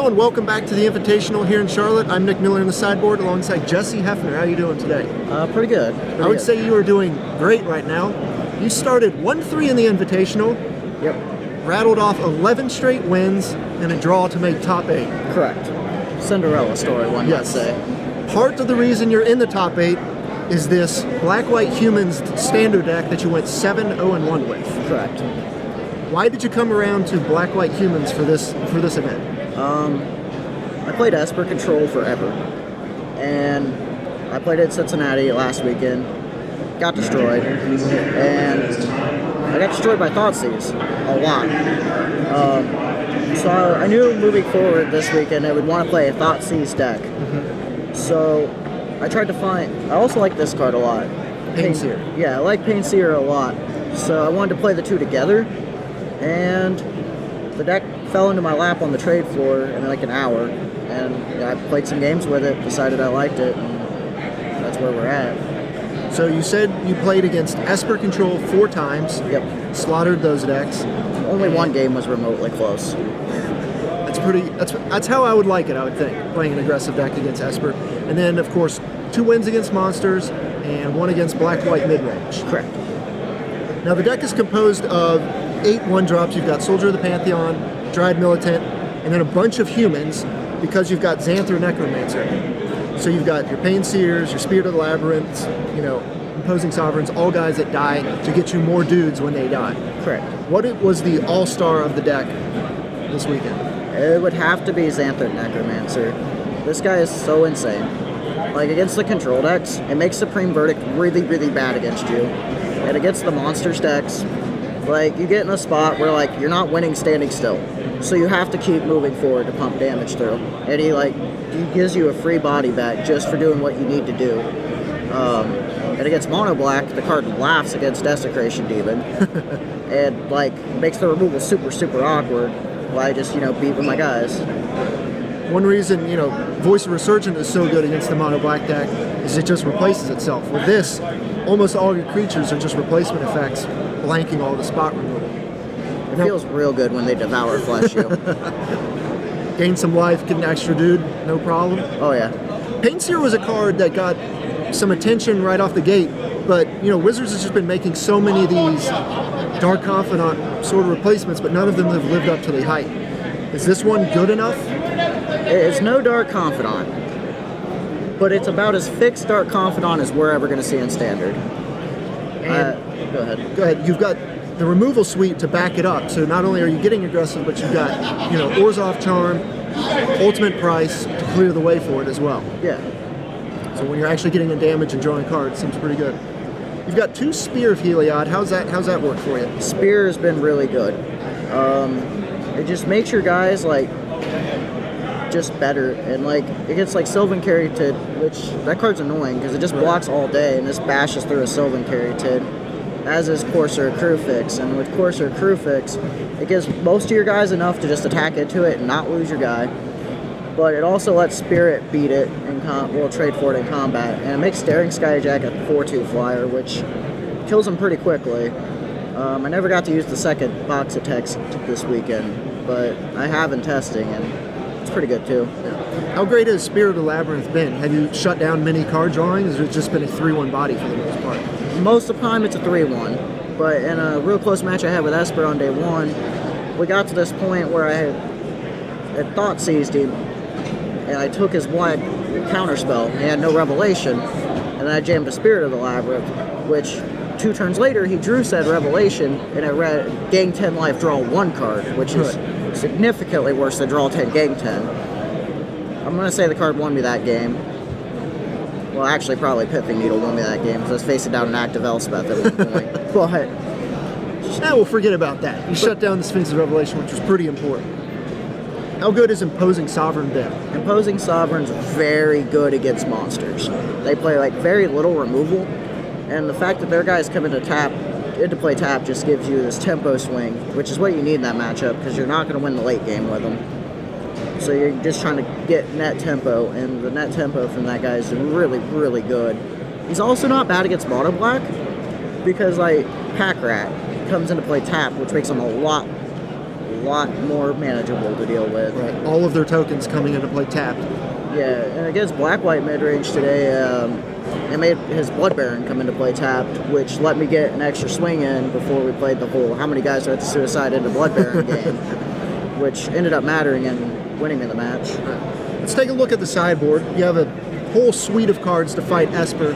Hello and welcome back to the Invitational here in Charlotte. I'm Nick Miller in the sideboard alongside Jessy Hefner. How are you doing today? Pretty good. I would say you are doing great right now. You started 1-3 in the Invitational. Yep. Rattled off 11 straight wins and a draw to make top 8. Correct. Cinderella story, one might say. Part of the reason you're in the top 8 is this Black-White Humans standard deck that you went 7-0-1 with. Correct. Why did you come around to Black-White Humans for this event? I played Esper Control forever, and I played it in Cincinnati last weekend. Got destroyed, and I got destroyed by Thoughtseize a lot. So I knew moving forward this weekend I would want to play a Thoughtseize deck. So I tried to find. I also like this card a lot. Painseer. Yeah, I like Painseer a lot. So I wanted to play the two together, and the deck fell into my lap on the trade floor in like an hour, and I played some games with it, decided I liked it, and that's where we're at. So you said you played against Esper Control 4 times. Yep. Slaughtered those decks. Only one game was remotely close. That's how I would like it, I would think, playing an aggressive deck against Esper. And then, of course, 2 wins against Monsters and 1 against Black-White midrange. Correct. Now, the deck is composed of 8 1-drops. You've got Soldier of the Pantheon, Dryad Militant, and then a bunch of humans because you've got Xanther Necromancer. So you've got your Painseers, your Spirit of the Labyrinth, Imposing Sovereigns, all guys that die to get you more dudes when they die. Correct. What was the all-star of the deck this weekend? It would have to be Xanther Necromancer. This guy is so insane. Like, against the control decks, it makes Supreme Verdict really, really bad against you. And against the Monsters decks, like, you get in a spot where, like, you're not winning standing still. So you have to keep moving forward to pump damage through. And he gives you a free body back just for doing what you need to do. And against Mono Black, the card laughs against Desecration Demon. And, like, makes the removal super, super awkward. While I just, beat with my guys. One reason, Voice of Resurgent is so good against the Mono Black deck is it just replaces itself. With this, almost all your creatures are just replacement effects, blanking all the spot removal. It feels real good when they devour flesh you. Gain some life, get an extra dude, no problem. Oh yeah. Painseer was a card that got some attention right off the gate, but Wizards has just been making so many of these Dark Confidant sort of replacements, but none of them have lived up to the hype. Is this one good enough? It's no Dark Confidant, but it's about as fixed Dark Confidant as we're ever going to see in Standard. Go ahead. Go ahead. You've got the removal suite to back it up, so not only are you getting aggressive, but you've got Orzhov Charm, Ultimate Price to clear the way for it as well. Yeah. So when you're actually getting in damage and drawing cards, it seems pretty good. You've got 2 Spear of Heliod. How's that work for you? Spear has been really good. It just makes your guys just better, and it gets Sylvan Caryatid, which that card's annoying because it just blocks all day, and this bashes through a Sylvan Caryatid, as is Courser Crewfix. And with Courser Crewfix, it gives most of your guys enough to just attack into it and not lose your guy. But it also lets Spirit beat it and trade for it in combat, and it makes Staring Skyjack a 4/2 flyer, which kills him pretty quickly. I never got to use the second box of text this weekend, but I have in testing, and it's pretty good too. Yeah. How great has Spirit of the Labyrinth been? Have you shut down many card drawings, or has it just been a 3/1 body for the most part? Most of the time it's a 3/1, but in a real close match I had with Esper on day 1, we got to this point where I had Thoughtseized him, and I took his wide counterspell. He had no Revelation, and then I jammed a Spirit of the Labyrinth, which 2 turns later he drew said Revelation, and it read gain 10 life, draw 1 card, which is significantly worse than draw 10, gain 10. I'm going to say the card won me that game. Well, actually, probably Pithing Needle won me that game because I was facing down an active Elspeth at one point. But we'll forget about that. You shut down the Sphinx's Revelation, which was pretty important. How good is Imposing Sovereign been? Imposing Sovereign's very good against monsters. They play very little removal, and the fact that their guys come into play tap just gives you this tempo swing, which is what you need in that matchup because you're not going to win the late game with them. So you're just trying to get net tempo, and the net tempo from that guy is really, really good. He's also not bad against Mono Black because Pack Rat comes into play tap, which makes him a lot lot more manageable to deal with. Right. All of their tokens coming into play tapped. Yeah, and against Black-White mid-range today, it made his Blood Baron come into play tapped, which let me get an extra swing in before we played the whole how many guys are at the suicide into Blood Baron game, which ended up mattering and winning me the match. Right. Let's take a look at the sideboard. You have a whole suite of cards to fight Esper.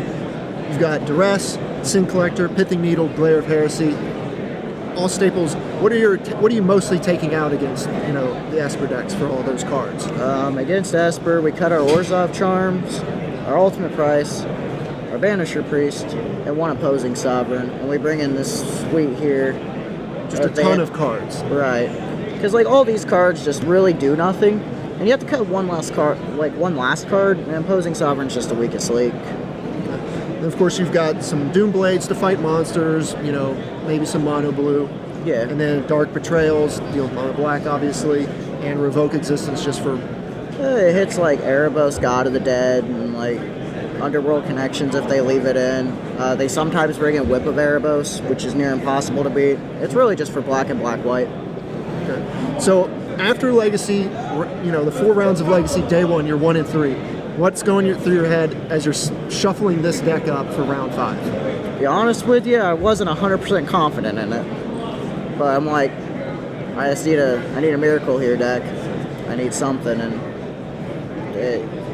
You've got Duress, Sin Collector, Pithing Needle, Glare of Heresy, all staples. What are you mostly taking out against the Esper decks for all those cards? Against Esper, we cut our Orzhov Charms, our Ultimate Price, our Banisher Priest, and one opposing Sovereign, and we bring in this suite here. Just a ton of cards. Right, because like all these cards just really do nothing, and you have to cut one last card, and opposing Sovereign's just the weakest link. And of course, you've got some Doom Blades to fight monsters, maybe some Mono Blue. Yeah. And then Dark Betrayals, deal with Mono Black, obviously, and Revoke Existence just for... It hits like Erebos, God of the Dead, and like Underworld Connections if they leave it in. They sometimes bring in Whip of Erebos, which is near impossible to beat. It's really just for black and black-white. Okay. So after Legacy, the 4 rounds of Legacy, day 1, you're 1 and 3. What's going through your head as you're shuffling this deck up for round 5? To be honest with you, I wasn't 100% confident in it. But I'm like, I need a miracle here, deck. I need something, and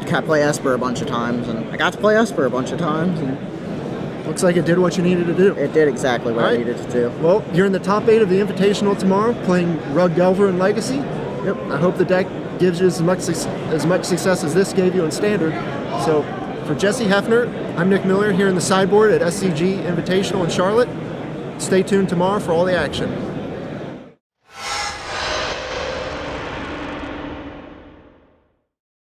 can't play Esper a bunch of times, and I got to play Esper a bunch of times, and looks like it did what you needed to do. It did exactly what I needed to do. Well, you're in the top 8 of the Invitational tomorrow, playing Rug Delver and Legacy. Yep. I hope the deck gives you as much success as this gave you in Standard. So, for Jessy Hefner, I'm Nick Miller here in the sideboard at SCG Invitational in Charlotte. Stay tuned tomorrow for all the action.